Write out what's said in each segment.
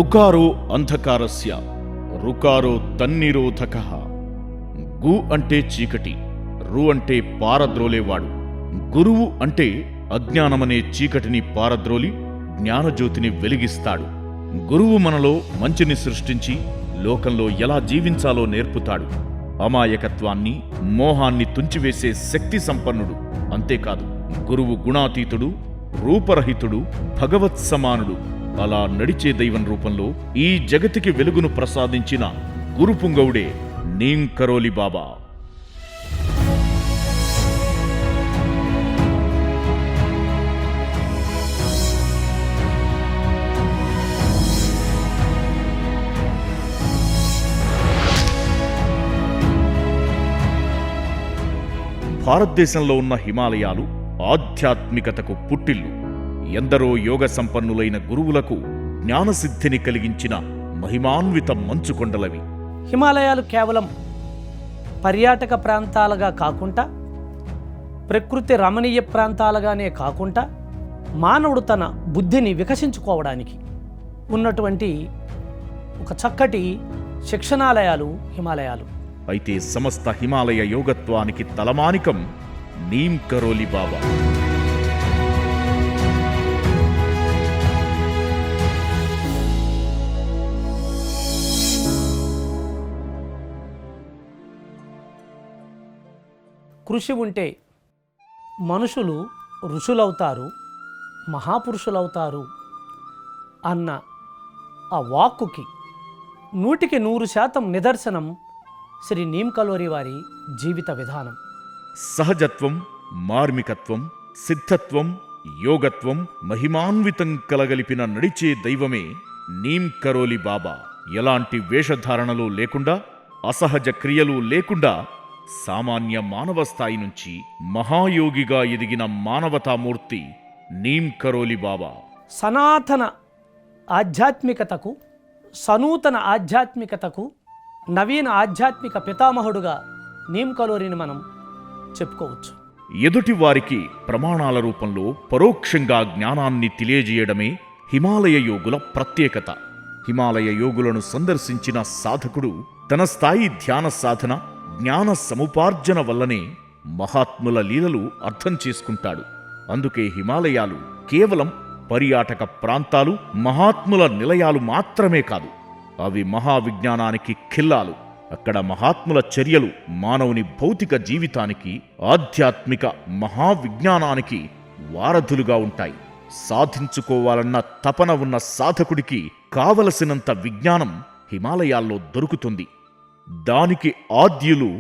బుకారో అంధకారస్య రుకారో తన్నిరోధకః. గు అంటే చీకటి, రు అంటే పారద్రోలేవాడు. గురువు అంటే అజ్ఞానమనే చీకటిని పారద్రోలి జ్ఞానజ్యోతిని వెలిగిస్తాడు. గురువు మనలో మంచిని సృష్టించి లోకంలో ఎలా జీవించాలో నేర్పుతాడు. అమాయకత్వాన్ని, మోహాన్ని తుంచివేసే శక్తి సంపన్నుడు. అంతేకాదు, గురువు గుణాతీతుడు, రూపరహితుడు, భగవత్ సమానుడు. అలా నడిచే దైవం రూపంలో ఈ జగతికి వెలుగును ప్రసాదించిన గురుపుంగవుడే నీమ్ కరోలి బాబా. భారతదేశంలో ఉన్న హిమాలయాలు ఆధ్యాత్మికతకు పుట్టిల్లు. ఎందరో యోగ సంపన్నులైన గురువులకు జ్ఞానసిద్ధిని కలిగించిన మహిమాన్విత మంచుకొండలవి. హిమాలయాలు కేవలం పర్యాటక ప్రాంతాలుగా కాకుండా, ప్రకృతి రమణీయ ప్రాంతాలుగానే కాకుండా, మానవుడు తన బుద్ధిని వికసించుకోవడానికి ఉన్నటువంటి ఒక చక్కటి శిక్షణాలయాలు హిమాలయాలు. అయితే సమస్త హిమాలయ యోగత్వానికి తలమానికం నీమ్ కరోలి బాబా. కృషి ఉంటే మనుషులు ఋషులవుతారు, మహాపురుషులవుతారు అన్న ఆ వాక్కుకి 100% నిదర్శనం శ్రీ నీమ్ కరోలి వారి జీవిత విధానం. సహజత్వం, మార్మికత్వం, సిద్ధత్వం, యోగత్వం మహిమాన్వితం కలగలిపిన నడిచే దైవమే నీమ్ కరోలి బాబా. ఎలాంటి వేషధారణలు లేకుండా, అసహజ క్రియలు లేకుండా సామాన్య మానవ స్థాయి నుంచి మహాయోగిగా ఎదిగిన మానవతామూర్తి నీమ్ కరోలి బాబా. సనాతన ఆధ్యాత్మికతకు, సనూతన ఆధ్యాత్మికతకు నవీన ఆధ్యాత్మిక పితామహుడుగా నీమ్ కరోలిని మనం చెప్పుకోవచ్చు. ఎదుటి వారికి ప్రమాణాల రూపంలో పరోక్షంగా జ్ఞానాన్ని తెలియజేయడమే హిమాలయ యోగుల ప్రత్యేకత. హిమాలయ యోగులను సందర్శించిన సాధకుడు తన స్థాయి ధ్యాన సాధన, జ్ఞాన సముపార్జన వల్లనే మహాత్ముల లీలలు అర్థం చేసుకుంటాడు. అందుకే హిమాలయాలు కేవలం పర్యాటక ప్రాంతాలు, మహాత్ముల నిలయాలు మాత్రమే కాదు, అవి మహావిజ్ఞానానికి ఖిల్లాలు. అక్కడ మహాత్ముల చర్యలు మానవుని భౌతిక జీవితానికి, ఆధ్యాత్మిక మహావిజ్ఞానానికి వారధులుగా ఉంటాయి. సాధించుకోవాలన్న తపన ఉన్న సాధకుడికి కావలసినంత విజ్ఞానం హిమాలయాల్లో దొరుకుతుంది. దానికి ఆద్యులు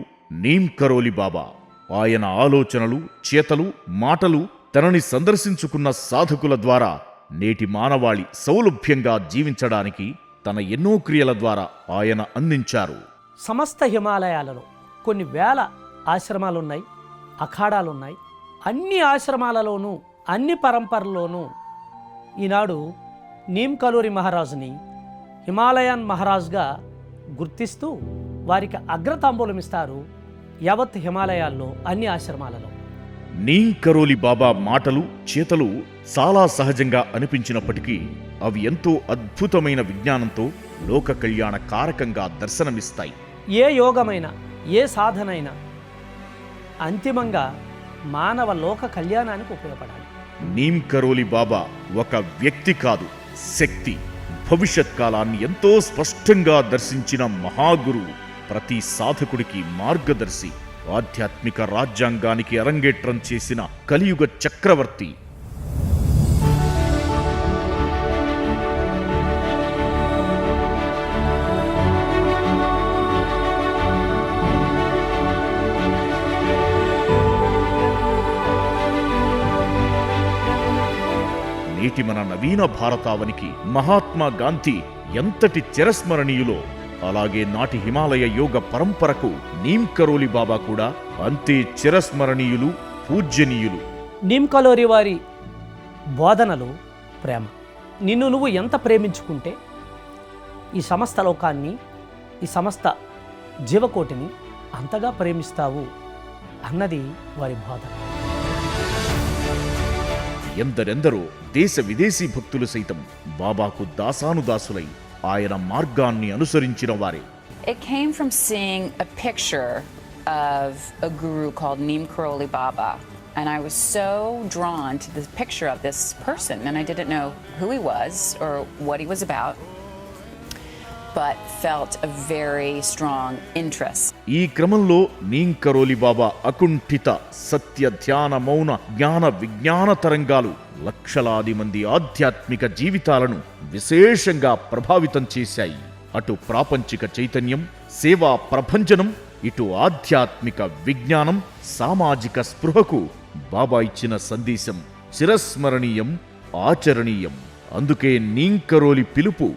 నీమ్ కరోలి బాబా. ఆయన ఆలోచనలు, చేతలు, మాటలు తనని సందర్శించుకున్న సాధకుల ద్వారా నేటి మానవాళి సౌలభ్యంగా జీవించడానికి తన ఎన్నో క్రియల ద్వారా ఆయన అందించారు. సమస్త హిమాలయాలలో కొన్ని వేల ఆశ్రమాలున్నాయి, అఖాడాలున్నాయి. అన్ని ఆశ్రమాలలోనూ, అన్ని పరంపరల్లోనూ ఈనాడు నీమ్ కరోలి మహారాజుని హిమాలయన్ మహారాజుగా గుర్తిస్తూ వారికి అగ్రతాంబూలమిస్తారు యావత్ హిమాలయాల్లో అన్ని ఆశ్రమాలలో. నీమ్ కరోలి బాబా మాటలు, చేతలు చాలా సహజంగా అనిపించినప్పటికీ అవి ఎంతో అద్భుతమైన విజ్ఞానంతో లోక కళ్యాణ కారకంగా దర్శనమిస్తాయి. ఏ యోగమైనా, ఏ సాధనైనా అంతిమంగా మానవ లోక కళ్యాణానికి ఉపయోగపడాలి. నీమ్ కరోలి బాబా ఒక వ్యక్తి కాదు, శక్తి. భవిష్యత్ కాలాన్ని ఎంతో స్పష్టంగా దర్శించిన మహాగురువు, ప్రతి సాధకుడికి మార్గదర్శి, ఆధ్యాత్మిక రాజ్యాంగానికి అరంగేట్రం చేసిన కలియుగ చక్రవర్తి. నేటి మన నవీన భారతావనికి మహాత్మా గాంధీ ఎంతటి చిరస్మరణీయులో, అలాగే నాటి హిమాలయ యోగ పరంపరకు నీమ్ కరోలి బాబా కూడా అంతే చిరస్మరణీయులు, పూజ్యనీయులు. నీమ్ కరోలి వారి బోధనలు ప్రేమ. నిన్ను నువ్వు ఎంత ప్రేమించుకుంటే ఈ సమస్త లోకాన్ని, ఈ సమస్త జీవకోటిని అంతగా ప్రేమిస్తావు అన్నది వారి బోధన. ఎందరెందరో దేశ విదేశీ భక్తులు సైతం బాబాకు దాసానుదాసులై ఆయన మార్గాన్ని అనుసరించిన వారే. It came from seeing a picture of a guru called Neem Karoli Baba. And I was so drawn to the picture of this person, and I didn't know who he was or what he was about, but felt a very strong interest. ఈ క్రమంలో neem Karoli బాబా అకుంఠిత సత్య ధ్యాన మౌన జ్ఞాన విజ్ఞాన తరంగాలు లక్షలాది మంది ఆధ్యాత్మిక జీవితాలను విశేషంగా ప్రభావితం చేశాయి. అటు ప్రాపంచిక చైతన్యం, సేవా ప్రభంజనం, ఇటు ఆధ్యాత్మిక విజ్ఞానం, సామాజిక స్పృహకు బాబా ఇచ్చిన సందేశం చిరస్మరణీయం, ఆచరణీయం. అందుకే నీమ్ కరోలి పిలుపు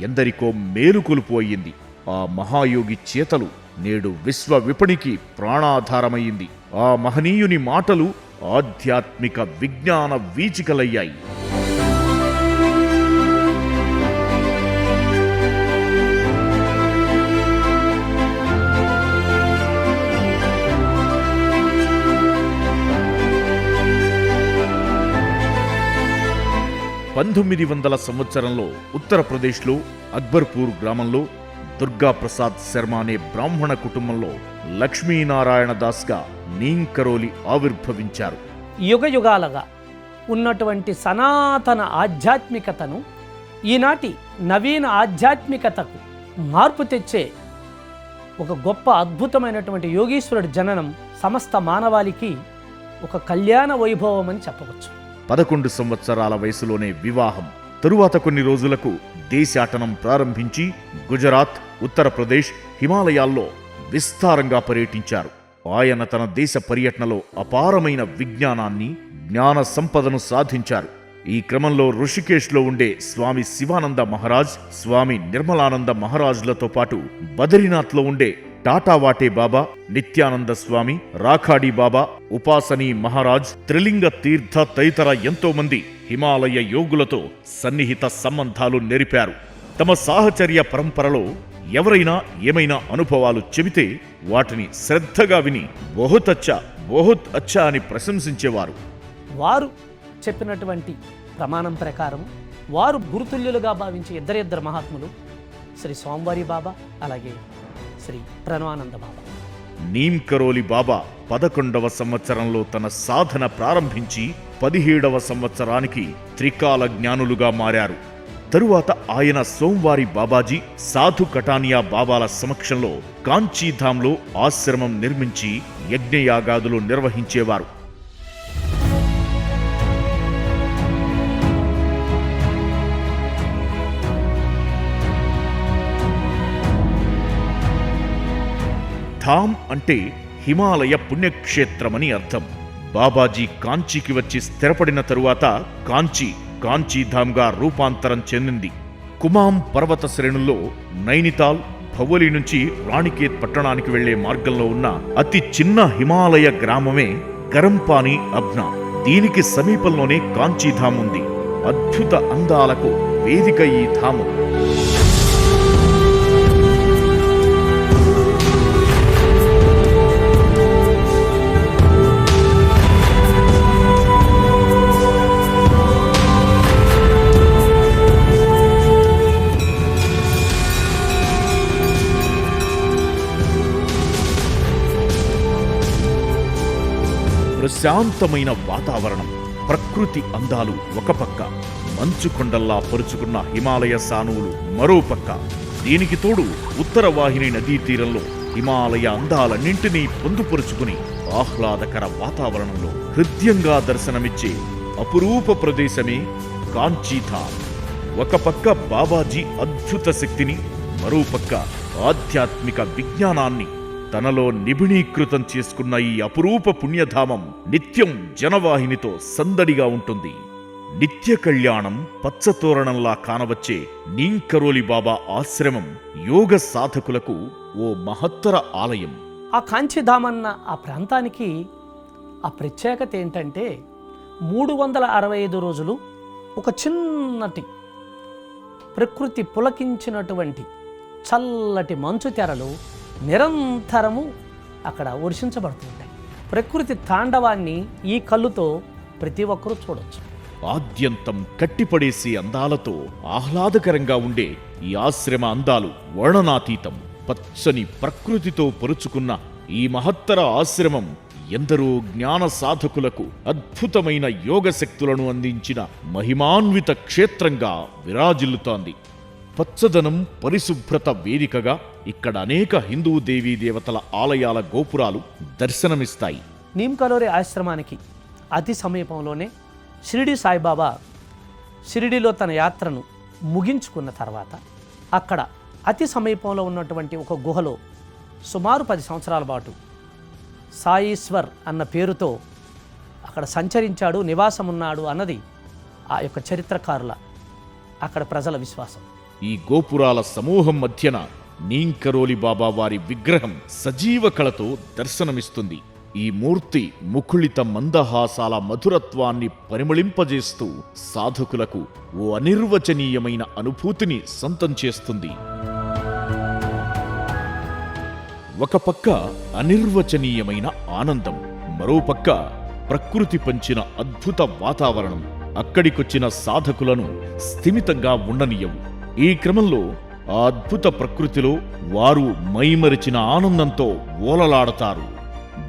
ఎందరికో మేలుకొలుపు అయ్యింది. ఆ మహాయోగి చేతలు నేడు విశ్వ విపణికి ప్రాణాధారమయ్యింది. ఆ మహనీయుని మాటలు ఆధ్యాత్మిక విజ్ఞాన వీచికలయ్యాయి. సంవత్సరంలో ఉత్తరప్రదేశ్లో అక్బర్పూర్ గ్రామంలో దుర్గాప్రసాద్ శర్మ అనే బ్రాహ్మణ కుటుంబంలో లక్ష్మీనారాయణ దాస్గా నీమ్ కరోలి ఆవిర్భవించారు. యుగ యుగాలుగా ఉన్నటువంటి సనాతన ఆధ్యాత్మికతను ఈనాటి నవీన ఆధ్యాత్మికతకు మార్పు తెచ్చే ఒక గొప్ప అద్భుతమైనటువంటి యోగీశ్వరుడి జననం సమస్త మానవాళికి ఒక కళ్యాణ వైభవం అని చెప్పవచ్చు. 11 సంవత్సరాల వయసులోనే వివాహం. తరువాత కొన్ని రోజులకు దేశాటనం ప్రారంభించి గుజరాత్, ఉత్తరప్రదేశ్, హిమాలయాల్లో విస్తారంగా పర్యటించారు. ఆయన తన దేశ పర్యటనలో అపారమైన విజ్ఞానాన్ని, జ్ఞాన సంపదను సాధించారు. ఈ క్రమంలో ఋషికేశ్లో ఉండే స్వామి శివానంద మహారాజ్, స్వామి నిర్మలానంద మహారాజులతో పాటు బద్రీనాథ్లో ఉండే టాటావాటే బాబా, నిత్యానంద స్వామి, రాఖాడి బాబా, ఉపాసనీ మహారాజ్, త్రిలింగ తీర్థ తదితర ఎంతో మంది హిమాలయ యోగులతో సన్నిహిత సంబంధాలు నెరిపారు. తమ సాహచర్య పరంపరలో ఎవరైనా ఏమైనా అనుభవాలు చెబితే వాటిని శ్రద్ధగా విని బహుత్ అచ్చా అని ప్రశంసించేవారు. వారు చెప్పినటువంటి ప్రమాణం ప్రకారం వారు గురుతుల్యులుగా భావించే ఇద్దరు మహాత్ములు శ్రీ సోమవారి బాబా, అలాగే శ్రీ ప్రణవానంద బాబా. నీమ్ కరోలి బాబా 11వ సంవత్సరంలో తన సాధన ప్రారంభించి 17వ సంవత్సరానికి త్రికాల జ్ఞానులుగా మారారు. తరువాత ఆయన సోమవారి బాబాజీ, సాధు కటానియా బాబాల సమక్షంలో కాంచీధాంలో ఆశ్రమం నిర్మించి యజ్ఞయాగాదులు నిర్వహించేవారు. ధామ్ అంటే హిమాలయ పుణ్యక్షేత్రమని అర్థం. బాబాజీ కాంచీకి వచ్చి స్థిరపడిన తరువాత కాంచీధామ్గా రూపాంతరం చెందింది. కుమాం పర్వత శ్రేణుల్లో నైనితాల్, భవలి నుంచి రాణికేత్ పట్టణానికి వెళ్లే మార్గంలో ఉన్న అతి చిన్న హిమాలయ గ్రామమే గరంపాని అబ్నా. దీనికి సమీపంలోనే కాంచీధామ్ ఉంది. అద్భుత అందాలకు వేదిక ఈ ధామం. ప్రశాంతమైన వాతావరణం, ప్రకృతి అందాలు ఒక పక్క, మంచు కొండల్లా పరుచుకున్న హిమాలయ సానువులు మరో పక్క. దీనికి తోడు ఉత్తర వాహిని నదీ తీరంలో హిమాలయ అందాలన్నింటినీ పొందుపరుచుకుని ఆహ్లాదకర వాతావరణంలో హృద్యంగా దర్శనమిచ్చే అపురూప ప్రదేశమే కాంచీధామ్. ఒక పక్క బాబాజీ అద్భుత శక్తిని, మరోపక్క ఆధ్యాత్మిక విజ్ఞానాన్ని తనలో నిబిడీకృతం చేసుకున్న ఈ అపురూప పుణ్యధామం నిత్యం జనవాహినితో సందడిగా ఉంటుంది. నిత్య కళ్యాణం పచ్చతోరణంలా కానవచ్చే నీమ్ కరోలి బాబా ఆశ్రమం యోగ సాధకులకు ఓ మహత్తర ఆలయం. ఆ కాంచీధామ్ అన్న ఆ ప్రాంతానికి ఆ ప్రత్యేకత ఏంటంటే 365 రోజులు ఒక చిన్నటి ప్రకృతి పులకించినటువంటి చల్లటి మంచు తెరలు నిరంతరము అక్కడ వర్షించబడుతుంటాయి. ప్రకృతి తాండవాన్ని ఈ కళ్ళుతో ప్రతి ఒక్కరూ చూడొచ్చు. ఆద్యంతం కట్టిపడేసే అందాలతో ఆహ్లాదకరంగా ఉండే ఈ ఆశ్రమ అందాలు వర్ణనాతీతం. పచ్చని ప్రకృతితో పొరుచుకున్న ఈ మహత్తర ఆశ్రమం ఎందరో జ్ఞాన సాధకులకు అద్భుతమైన యోగ శక్తులను అందించిన మహిమాన్విత క్షేత్రంగా విరాజిల్లుతోంది. పచ్చదనం, పరిశుభ్రత వేదికగా ఇక్కడ అనేక హిందూ దేవీ దేవతల ఆలయాల గోపురాలు దర్శనమిస్తాయి. నీమ్ కరోలి ఆశ్రమానికి అతి సమీపంలోనే షిరిడి సాయిబాబా షిరిడిలో తన యాత్రను ముగించుకున్న తర్వాత అక్కడ అతి సమీపంలో ఉన్నటువంటి ఒక గుహలో సుమారు 10 సంవత్సరాల పాటు సాయీశ్వర్ అన్న పేరుతో అక్కడ సంచరించాడు, నివాసమున్నాడు అన్నది ఆ యొక్క చరిత్రకారుల, అక్కడ ప్రజల విశ్వాసం. ఈ గోపురాల సమూహం మధ్యన నీమ్ కరోలి బాబా వారి విగ్రహం సజీవ కళతో దర్శనమిస్తుంది. ఈ మూర్తి ముకుళిత మందహాసాల మధురత్వాన్ని పరిమళింపజేస్తూ సాధకులకు ఓ అనిర్వచనీయమైన అనుభూతిని సొంతం చేస్తుంది. ఒక పక్క అనిర్వచనీయమైన ఆనందం, మరోపక్క ప్రకృతి పంచిన అద్భుత వాతావరణం అక్కడికొచ్చిన సాధకులను స్థిమితంగా ఉండనియవు. ఈ క్రమంలో ఆ అద్భుత ప్రకృతిలో వారు మైమరిచిన ఆనందంతో ఓలలాడతారు.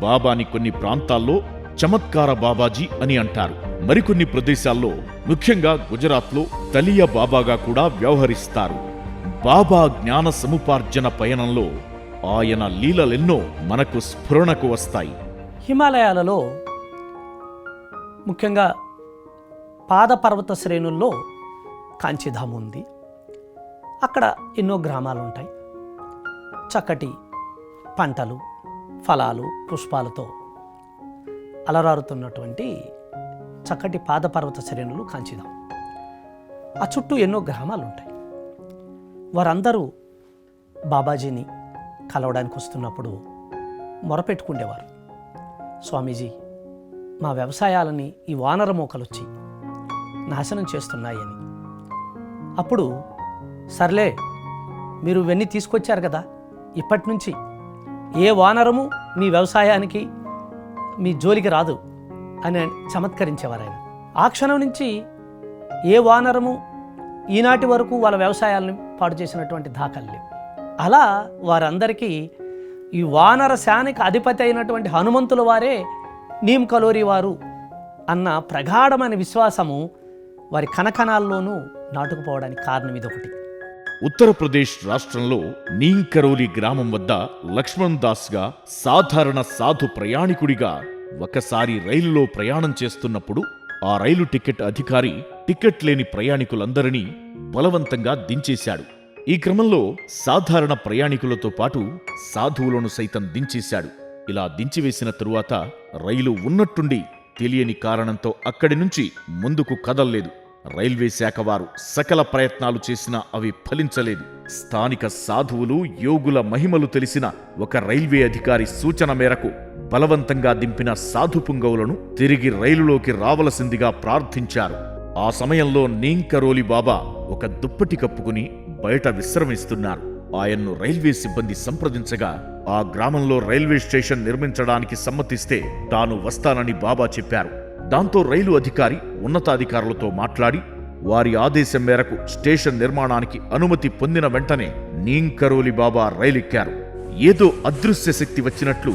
బాబాని కొన్ని ప్రాంతాల్లో చమత్కార బాబాజీ అని అంటారు. మరికొన్ని ప్రదేశాల్లో, ముఖ్యంగా గుజరాత్లో తలియా బాబాగా కూడా వ్యవహరిస్తారు. బాబా జ్ఞాన సముపార్జన పయనంలో ఆయన లీలలెన్నో మనకు స్ఫురణకు వస్తాయి. హిమాలయాలలో ముఖ్యంగా పాదపర్వత శ్రేణుల్లో కాంచీధామ్ ఉంది. అక్కడ ఎన్నో గ్రామాలు ఉంటాయి. చక్కటి పంటలు, ఫలాలు, పుష్పాలతో అలరారుతున్నటువంటి చక్కటి పాదపర్వత శ్రేణులు కాంచీధామ్. ఆ చుట్టూ ఎన్నో గ్రామాలు ఉంటాయి. వారందరూ బాబాజీని కలవడానికి వస్తున్నప్పుడు మొరపెట్టుకుండేవారు, స్వామీజీ, మా వ్యవసాయాలని ఈ వానర మోకలొచ్చి నాశనం చేస్తున్నాయని. అప్పుడు సర్లే, మీరు ఇవన్నీ తీసుకొచ్చారు కదా, ఇప్పటి నుంచి ఏ వానరము మీ వ్యవసాయానికి మీ జోలికి రాదు అని చమత్కరించేవారు ఆయన. ఆ క్షణం నుంచి ఏ వానరము ఈనాటి వరకు వాళ్ళ వ్యవసాయాలను పాడు చేసినటువంటి దాఖలు లేవు. అలా వారందరికీ ఈ వానర శానికి అధిపతి అయినటువంటి హనుమంతుల వారే నీమ్ కరోలి వారు అన్న ప్రగాఢమైన విశ్వాసము వారి కణకణాల్లోనూ నాటుకుపోవడానికి కారణం ఇదొకటి. ఉత్తరప్రదేశ్ రాష్ట్రంలో నీమ్ కరోలి గ్రామం వద్ద లక్ష్మణ్ దాస్గా సాధారణ సాధు ప్రయాణికుడిగా ఒకసారి రైలులో ప్రయాణం చేస్తున్నప్పుడు ఆ రైలు టికెట్ అధికారి టికెట్ లేని ప్రయాణికులందరినీ బలవంతంగా దించేశాడు. ఈ క్రమంలో సాధారణ ప్రయాణికులతో పాటు సాధువులను సైతం దించేశాడు. ఇలా దించివేసిన తరువాత రైలు ఉన్నట్టుండి తెలియని కారణంతో అక్కడి నుంచి ముందుకు కదల్లేదు. రైల్వే శాఖ వారు సకల ప్రయత్నాలు చేసినా అవి ఫలించలేదు. స్థానిక సాధువులు, యోగుల మహిమలు తెలిసిన ఒక రైల్వే అధికారి సూచన మేరకు బలవంతంగా దింపిన సాధు పుంగవులను తిరిగి రైలులోకి రావలసిందిగా ప్రార్థించారు. ఆ సమయంలో నీమ్ కరోలి బాబా ఒక దుప్పటి కప్పుకుని బయట విశ్రమిస్తున్నారు. ఆయన్ను రైల్వే సిబ్బంది సంప్రదించగా ఆ గ్రామంలో రైల్వే స్టేషన్ నిర్మించడానికి సమ్మతిస్తే తాను వస్తానని బాబా చెప్పారు. దాంతో రైలు అధికారి ఉన్నతాధికారులతో మాట్లాడి వారి ఆదేశం మేరకు స్టేషన్ నిర్మాణానికి అనుమతి పొందిన వెంటనే నీమ్ కరోలి బాబా రైలెక్కారు. ఏదో అదృశ్య శక్తి వచ్చినట్లు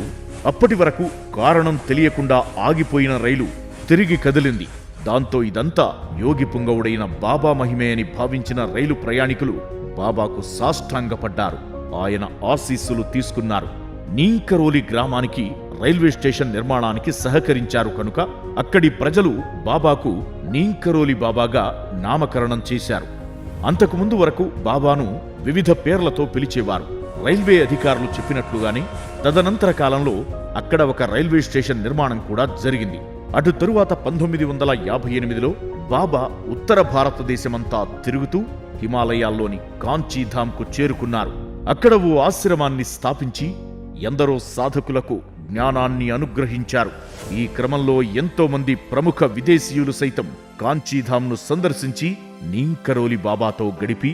అప్పటి వరకు కారణం తెలియకుండా ఆగిపోయిన రైలు తిరిగి కదిలింది. దాంతో ఇదంతా యోగి పుంగవుడైన బాబా మహిమే అని భావించిన రైలు ప్రయాణికులు బాబాకు సాష్టాంగపడ్డారు. ఆయన ఆశీస్సులు తీసుకున్నారు. నీమ్ కరోలి గ్రామానికి రైల్వే స్టేషన్ నిర్మాణానికి సహకరించారు కనుక అక్కడి ప్రజలు బాబాకు నీమ్ కరోలి బాబాగా నామకరణం చేశారు. అంతకుముందు వరకు బాబాను వివిధ పేర్లతో పిలిచేవారు. రైల్వే అధికారులు చెప్పినట్లుగానే తదనంతర కాలంలో అక్కడ ఒక రైల్వే స్టేషన్ నిర్మాణం కూడా జరిగింది. అటు తరువాత 1958లో బాబా ఉత్తర భారతదేశమంతా తిరుగుతూ హిమాలయాల్లోని కాంచీధామ్కు చేరుకున్నారు. అక్కడ ఓ ఆశ్రమాన్ని స్థాపించి ఎందరో సాధకులకు జ్ఞానాన్ని అనుగ్రహించారు. ఈ క్రమంలో ఎంతో మంది ప్రముఖ విదేశీయులు సైతం కాంచీధామ్ను సందర్శించి నీమ్ కరోలి బాబాతో గడిపి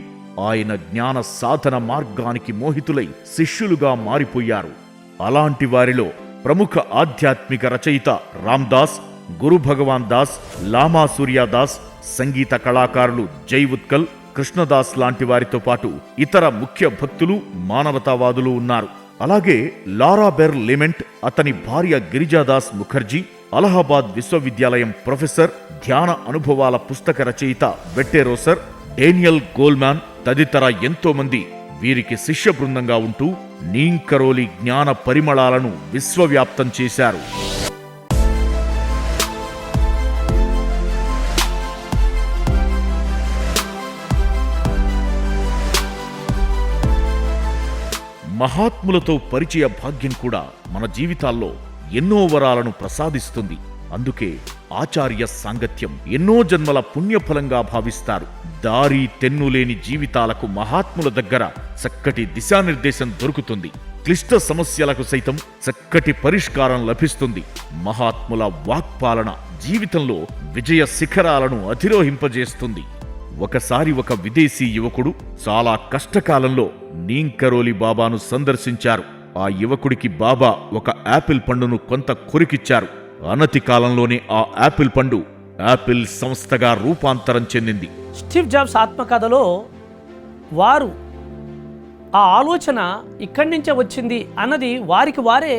ఆయన జ్ఞాన సాధన మార్గానికి మోహితులై శిష్యులుగా మారిపోయారు. అలాంటి వారిలో ప్రముఖ ఆధ్యాత్మిక రచయిత రామ్దాస్, గురు భగవాన్ దాస్, లామా సూర్యాదాస్, సంగీత కళాకారులు జై ఉత్కల్, కృష్ణదాస్ లాంటి వారితో పాటు ఇతర ముఖ్య భక్తులు, మానవతావాదులు ఉన్నారు. అలాగే లారా బెర్ లెమెంట్, అతని భార్య గిరిజాదాస్ ముఖర్జీ, అలహాబాద్ విశ్వవిద్యాలయం ప్రొఫెసర్, ధ్యాన అనుభవాల పుస్తక రచయిత వెట్టెరోసర్, డేనియల్ గోల్మాన్ తదితర ఎంతో మంది వీరికి శిష్య బృందంగా ఉంటూ నీమ్ కరోలి జ్ఞాన పరిమళాలను విశ్వవ్యాప్తం చేశారు. మహాత్ములతో పరిచయ భాగ్యం కూడా మన జీవితాల్లో ఎన్నో వరాలను ప్రసాదిస్తుంది. అందుకే ఆచార్య సాంగత్యం ఎన్నో జన్మల పుణ్యఫలంగా భావిస్తారు. దారి తెన్నులేని జీవితాలకు మహాత్ముల దగ్గర చక్కటి దిశానిర్దేశం దొరుకుతుంది. క్లిష్ట సమస్యలకు సైతం చక్కటి పరిష్కారం లభిస్తుంది. మహాత్ముల వాక్పాలన జీవితంలో విజయ శిఖరాలను అధిరోహింపజేస్తుంది. ఒకసారి ఒక విదేశీ యువకుడు చాలా కష్టకాలంలో నీమ్ కరోలి బాబాను సందర్శించారు. ఆ యువకుడికి బాబా ఒక యాపిల్ పండును కొంత కొరికిచ్చారు. అనతి కాలంలోనే ఆ యాపిల్ పండు యాపిల్ సంస్థగా రూపాంతరం చెందింది. స్టీవ్ జాబ్స్ ఆత్మకథలో వారు ఆ ఆలోచన ఇక్కడి నుంచే వచ్చింది అన్నది వారికి వారే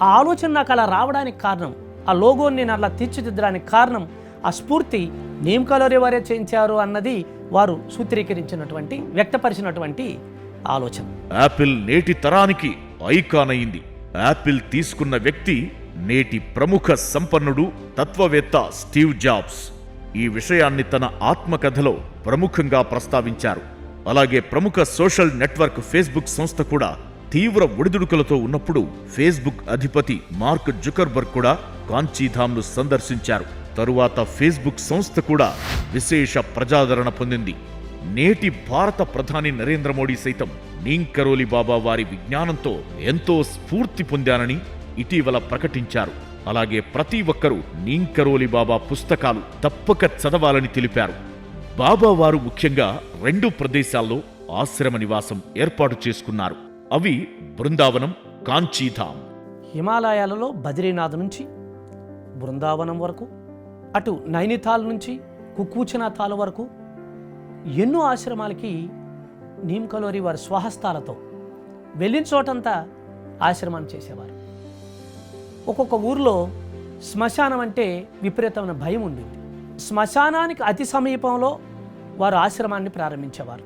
ఆ ఆలోచన నాకు అలా రావడానికి కారణం, ఆ లోగోని నేను అలా తీర్చిదిద్దడానికి కారణం, ఆ స్ఫూర్తి నీమ్ కరోలి వారే చేయించారు అన్నది వారు సూత్రీకరించినటువంటి, వ్యక్తపరిచినటువంటి ఆలోచన. యాపిల్ నేటి తరానికి ఐకాన్ అయింది. యాపిల్ తీసుకున్న వ్యక్తి నేటి ప్రముఖ సంపన్నుడు, తత్వవేత్త స్టీవ్ జాబ్స్. ఈ విషయాన్ని తన ఆత్మకథలో ప్రముఖంగా ప్రస్తావించారు. అలాగే ప్రముఖ సోషల్ నెట్వర్క్ ఫేస్బుక్ సంస్థ కూడా తీవ్ర ఒడిదుడుకులతో ఉన్నప్పుడు ఫేస్బుక్ అధిపతి మార్క్ జుకర్బర్గ్ కూడా కాంచీధామ్ను సందర్శించారు. తరువాత ఫేస్బుక్ సంస్థ కూడా విశేష ప్రజాదరణ పొందింది. నేటి భారత ప్రధాని నరేంద్ర మోడీ సైతం నీమ్ కరోలి బాబా వారి విజ్ఞానంతో ఎంతో స్ఫూర్తి పొందానని ఇటీవల ప్రకటించారు. అలాగే ప్రతి ఒక్కరూ నీమ్ కరోలి బాబా పుస్తకాలు తప్పక చదవాలని తెలిపారు. బాబా వారు ముఖ్యంగా 2 ప్రదేశాల్లో ఆశ్రమ నివాసం ఏర్పాటు చేసుకున్నారు. అవి బృందావనం, కాంచీధామ్. హిమాలయాలలో బద్రీనాథ్ నుంచి బృందావనం వరకు, అటు నైనితాల్ నుంచి కుకూచనాథాల వరకు ఎన్నో ఆశ్రమాలకి నీమ్ కరోలి వారి స్వహస్తాలతో వెళ్ళిన చోటంతా ఆశ్రమాన్ని చేసేవారు. ఒక్కొక్క ఊర్లో శ్మశానం అంటే విపరీతమైన భయం ఉండింది. శ్మశానానికి అతి సమీపంలో వారు ఆశ్రమాన్ని ప్రారంభించేవారు.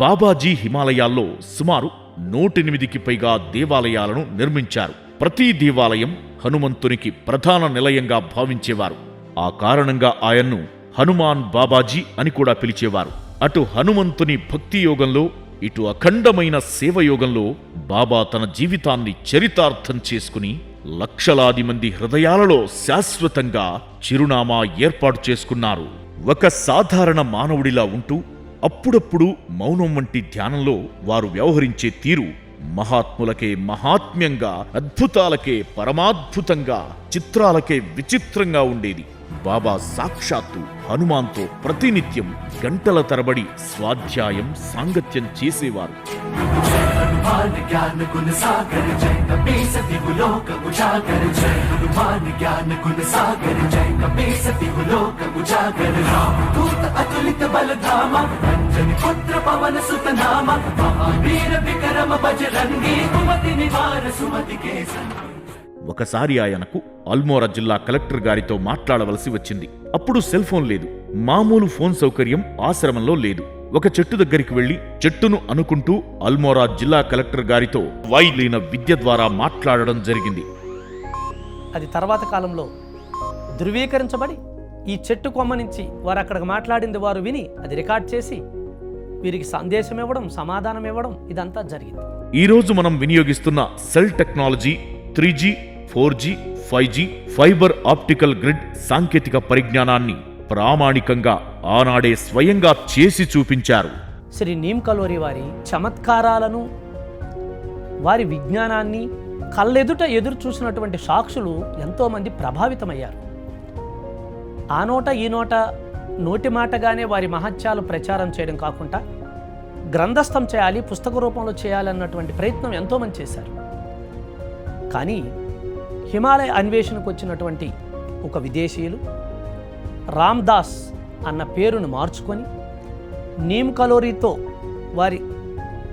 బాబాజీ హిమాలయాల్లో సుమారు 108కి పైగా దేవాలయాలను నిర్మించారు. ప్రతి దేవాలయం హనుమంతునికి ప్రధాన నిలయంగా భావించేవారు. ఆ కారణంగా ఆయన్ను హనుమాన్ బాబాజీ అని కూడా పిలిచేవారు. అటు హనుమంతుని భక్తి యోగంలో, ఇటు అఖండమైన సేవయోగంలో బాబా తన జీవితాన్ని చరితార్థం చేసుకుని లక్షలాది మంది హృదయాలలో శాశ్వతంగా చిరునామా ఏర్పాటు చేసుకున్నారు. ఒక సాధారణ మానవుడిలా ఉంటూ అప్పుడప్పుడు మౌనం వంటి ధ్యానంలో వారు వ్యవహరించే తీరు మహాత్ములకే మహాత్మ్యంగా, అద్భుతాలకే పరమాద్భుతంగా, చిత్రాలకే విచిత్రంగా ఉండేది. బాబా సాక్షాత్తు హనుమాన్తో ప్రతినిత్యం గంటల తరబడి స్వాధ్యాయం, సాంగత్యం చేసేవారు. ఒకసారి ఆయనకు అల్మోరా జిల్లా కలెక్టర్ గారితో మాట్లాడవలసి వచ్చింది. అప్పుడు సెల్ ఫోన్ లేదు, మామూలు ఫోన్ సౌకర్యం ఆశ్రమంలో లేదు. ఒక చెట్టు దగ్గరికి వెళ్లి చెట్టును అనుకుంటూ అల్మోరా జిల్లా కలెక్టర్ గారితో వైలీన విద్య ద్వారా మాట్లాడడం జరిగింది. అది తర్వాత కాలంలో ధృవీకరించబడి ఈ చెట్టు కొమ్మ నుంచి వారు అక్కడికి మాట్లాడింది వారు విని అది రికార్డ్ చేసి వీరికి సందేశం ఇవ్వడం, సమాధానం ఇవ్వడం, ఇదంతా జరిగింది. ఈ రోజు మనం వినియోగిస్తున్న cell technology 3G, 4G, 5G, fibre optical grid సాంకేతిక పరిజ్ఞానాన్ని ప్రామాణికంగా ఆనాడే స్వయంగా చేసి చూపించారు. శ్రీ నీమ్ కరోలి వారి చమత్కారాలను, వారి విజ్ఞానాన్ని కళ్ళెదుట ఎదురు చూసినటువంటి సాక్షులు ఎంతోమంది ప్రభావితమయ్యారు. ఆ నోట ఈ నోట నోటి మాటగానే వారి మహత్యాలు ప్రచారం చేయడం కాకుండా గ్రంథస్థం చేయాలి, పుస్తక రూపంలో చేయాలన్నటువంటి ప్రయత్నం ఎంతోమంది చేశారు. కానీ హిమాలయ అన్వేషణకు వచ్చినటువంటి ఒక విదేశీయులు రామ్దాస్ అన్న పేరును మార్చుకొని నీమ్ కలోరీతో వారి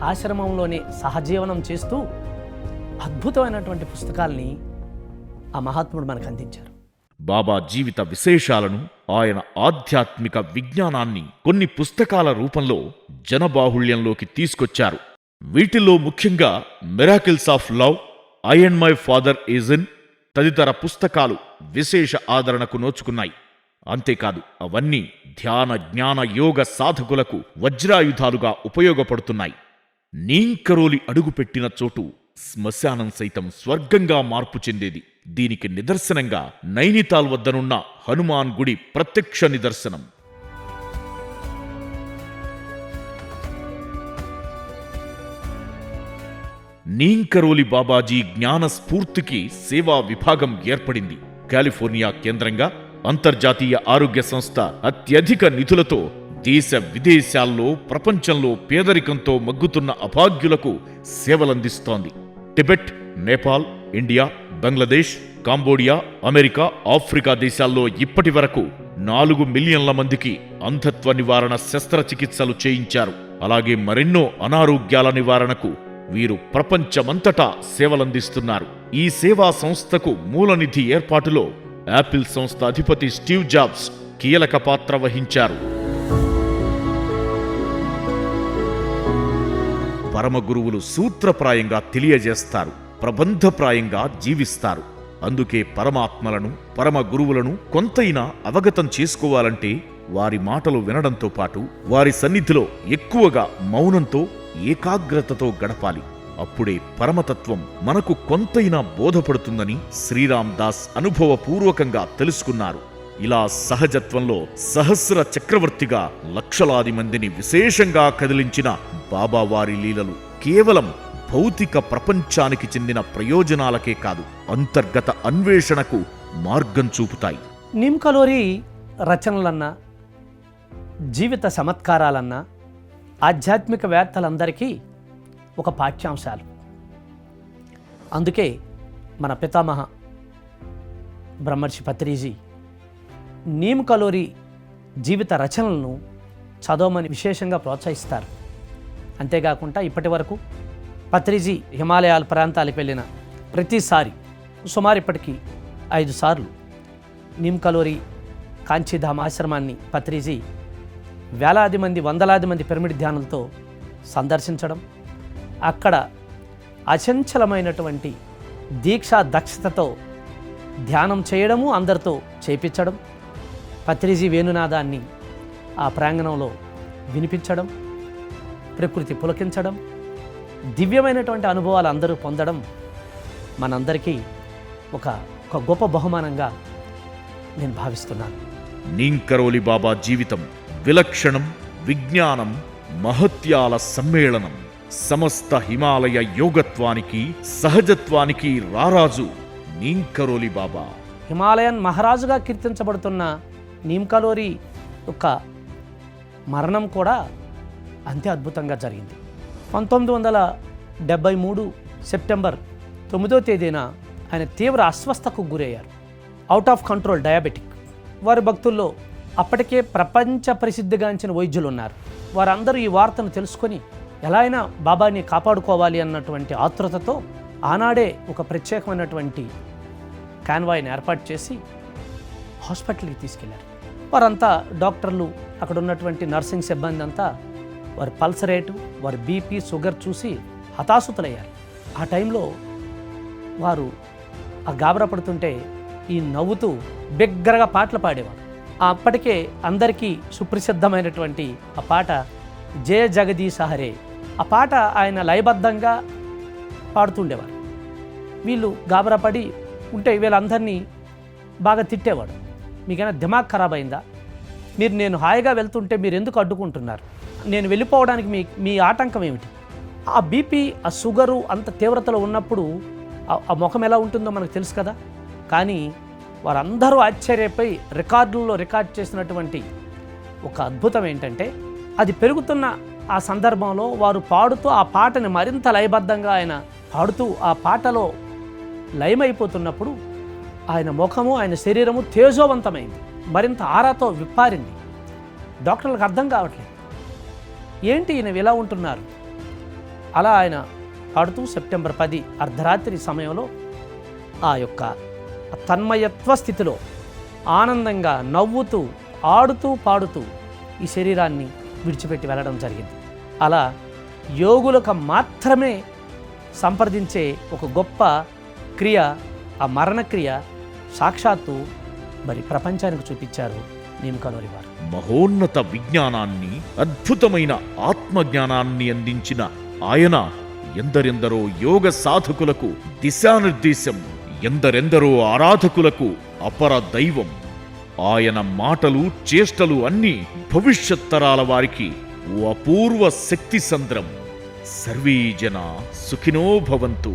ఆశ్రమంలోనే సహజీవనం చేస్తూ అద్భుతమైనటువంటి పుస్తకాల్ని ఆ మహాత్ముడు మనకు అందించారు. బాబా జీవిత విశేషాలను, ఆయన ఆధ్యాత్మిక విజ్ఞానాన్ని కొన్ని పుస్తకాల రూపంలో జనబాహుళ్యంలోకి తీసుకొచ్చారు. వీటిల్లో ముఖ్యంగా miracles of love, I and my father is in తదితర పుస్తకాలు విశేష ఆదరణకు నోచుకున్నాయి. అంతేకాదు, అవన్నీ ధ్యాన, జ్ఞాన, యోగ సాధకులకు వజ్రాయుధాలుగా ఉపయోగపడుతున్నాయి. నీమ్ కరోలి అడుగుపెట్టిన చోటు శ్మశానం సైతం స్వర్గంగా మార్పు చెందేది. దీనికి నిదర్శనంగా నైనితాల్ వద్దనున్న హనుమాన్ గుడి ప్రత్యక్ష నిదర్శనం. నీమ్ కరోలి బాబాజీ జ్ఞాన స్ఫూర్తికి సేవా విభాగం ఏర్పడింది. కాలిఫోర్నియా కేంద్రంగా అంతర్జాతీయ ఆరోగ్య సంస్థ అత్యధిక నిధులతో దేశ విదేశాల్లో, ప్రపంచంలో పేదరికంతో మగ్గుతున్న అభాగ్యులకు సేవలందిస్తోంది. Tibet, Nepal, India, Bangladesh, Cambodia, America, Africa దేశాల్లో ఇప్పటి వరకు 4 మిలియన్ల మందికి అంధత్వ నివారణ శస్త్రచికిత్సలు చేయించారు. అలాగే మరెన్నో అనారోగ్యాల నివారణకు వీరు ప్రపంచమంతటా సేవలందిస్తున్నారు. ఈ సేవా సంస్థకు మూలనిధి ఏర్పాటులో యాపిల్ సంస్థ అధిపతి స్టీవ్ జాబ్స్ కీలక పాత్ర వహించారు. పరమగురువులు సూత్రప్రాయంగా తెలియజేస్తారు, ప్రబంధప్రాయంగా జీవిస్తారు. అందుకే పరమాత్మలను, పరమ గురువులను కొంతైనా అవగతం చేసుకోవాలంటే వారి మాటలు వినడంతో పాటు వారి సన్నిధిలో ఎక్కువగా మౌనంతో, ఏకాగ్రతతో గడపాలి. అప్పుడే పరమతత్వం మనకు కొంతైనా బోధపడుతుందని శ్రీరామ్ దాస్ అనుభవపూర్వకంగా తెలుసుకున్నారు. ఇలా సహజత్వంలో సహస్ర చక్రవర్తిగా లక్షలాది మందిని విశేషంగా కదిలించిన బాబావారి లీలలు కేవలం భౌతిక ప్రపంచానికి చెందిన ప్రయోజనాలకే కాదు, అంతర్గత అన్వేషణకు మార్గం చూపుతాయి. నీమ్ కలోరీ రచనలన్నా, జీవిత చమత్కారాలన్నా ఆధ్యాత్మిక వేత్తలందరికీ ఒక పాఠ్యాంశాలు. అందుకే మన పితామహ బ్రహ్మర్షి పత్రిజీ నీమ్ కలోరీ జీవిత రచనలను చదవమని విశేషంగా ప్రోత్సహిస్తారు. అంతేకాకుండా ఇప్పటి వరకు పత్రిజీ హిమాలయాల ప్రాంతాలకు వెళ్ళిన ప్రతిసారి సుమారు ఇప్పటికీ 5 సార్లు నీమ్ కలోరీ కాంచీధామ్ ఆశ్రమాన్ని పత్రిజీ వేలాది మంది, వందలాది మంది పిరమిడ్ ధ్యానులతో సందర్శించడం, అక్కడ అచంచలమైనటువంటి దీక్షా దక్షతతో ధ్యానం చేయడము, అందరితో చేపించడం, పత్రిజీ వేణునాదాన్ని ఆ ప్రాంగణంలో వినిపించడం, ప్రకృతి పులకించడం, దివ్యమైనటువంటి అనుభవాలు అందరూ పొందడం మనందరికీ ఒక గొప్ప బహుమానంగా నేను భావిస్తున్నాను. నీమ్ కరోలి బాబా జీవితం విలక్షణం, విజ్ఞానం, మహత్యాల సమ్మేళనం. సమస్త హిమాలయ యోగత్వానికి, సహజత్వానికి రారాజు నీమ్ కరోలి బాబా. హిమాలయన్ మహారాజుగా కీర్తించబడుతున్న నీమ్ కలోరీ యొక్క మరణం కూడా అంతే అద్భుతంగా జరిగింది. 1973 సెప్టెంబర్ 9వ తేదీన ఆయన తీవ్ర అస్వస్థకు గురయ్యారు. Out of control diabetic. వారి భక్తుల్లో అప్పటికే ప్రపంచ ప్రసిద్ధిగాంచిన వైద్యులు ఉన్నారు. వారందరూ ఈ వార్తను తెలుసుకొని ఎలా అయినా బాబాని కాపాడుకోవాలి అన్నటువంటి ఆతృతతో ఆనాడే ఒక ప్రత్యేకమైనటువంటి కాన్వాయ్ని ఏర్పాటు చేసి హాస్పిటల్కి తీసుకెళ్లారు. వారంతా డాక్టర్లు, అక్కడ ఉన్నటువంటి నర్సింగ్ సిబ్బంది అంతా వారి పల్స్ రేటు, వారి బీపీ, షుగర్ చూసి హతాశుతులయ్యారు. ఆ టైంలో వారు ఆ గాబరా పడుతుంటే ఈ నవ్వుతూ బిగ్గరగా పాటలు పాడేవారు. అప్పటికే అందరికీ సుప్రసిద్ధమైనటువంటి ఆ పాట జయ జగదీశ హరే. ఆ పాట ఆయన లయబద్ధంగా పాడుతుండేవారు. వీళ్ళు గాబరా పడి ఉంటే వీళ్ళందరినీ బాగా తిట్టేవాడు. మీకైనా దిమాగ్ ఖరాబ్ అయిందా? నేను హాయిగా వెళ్తుంటే మీరు ఎందుకు అడ్డుకుంటున్నారు? నేను వెళ్ళిపోవడానికి మీ ఆటంకం ఏమిటి? ఆ బీపీ, ఆ షుగరు అంత తీవ్రతలో ఉన్నప్పుడు ఆ ముఖం ఎలా ఉంటుందో మనకు తెలుసు కదా. కానీ వారందరూ ఆశ్చర్యపోయి రికార్డుల్లో రికార్డ్ చేసినటువంటి ఒక అద్భుతం ఏంటంటే, అది పెరుగుతున్న ఆ సందర్భంలో వారు పాడుతూ ఆ పాటని మరింత లయబద్ధంగా ఆయన పాడుతూ ఆ పాటలో లయమైపోతున్నప్పుడు ఆయన ముఖము, ఆయన శరీరము తేజోవంతమైంది, మరింత ఆరాతో విప్పారింది. డాక్టర్లకు అర్థం కావట్లేదు, ఏంటి ఈయన ఇలా ఉంటున్నారు. అలా ఆయన పాడుతూ సెప్టెంబర్ 10 అర్ధరాత్రి సమయంలో ఆ యొక్క తన్మయత్వ స్థితిలో ఆనందంగా నవ్వుతూ ఆడుతూ పాడుతూ ఈ శరీరాన్ని విడిచిపెట్టి వెళ్ళడం జరిగింది. అలా యోగులకు మాత్రమే సంప్రదించే ఒక గొప్ప క్రియ, ఆ మరణక్రియ సాక్షాత్తు మరి ప్రపంచానికి చూపించారు నీమ్ కరోలి వారు. మహోన్నత విజ్ఞానాన్ని, అద్భుతమైన ఆత్మజ్ఞానాన్ని అందించిన ఆయన ఎందరెందరో యోగ సాధకులకు దిశానిర్దేశం, ఎందరెందరో ఆరాధకులకు అపర దైవం. ఆయన మాటలు, చేష్టలు అన్నీ భవిష్యత్ తరాల వారికి ఓ అపూర్వ శక్తి సంద్రం. సర్వే జన సుఖినో భవంతు.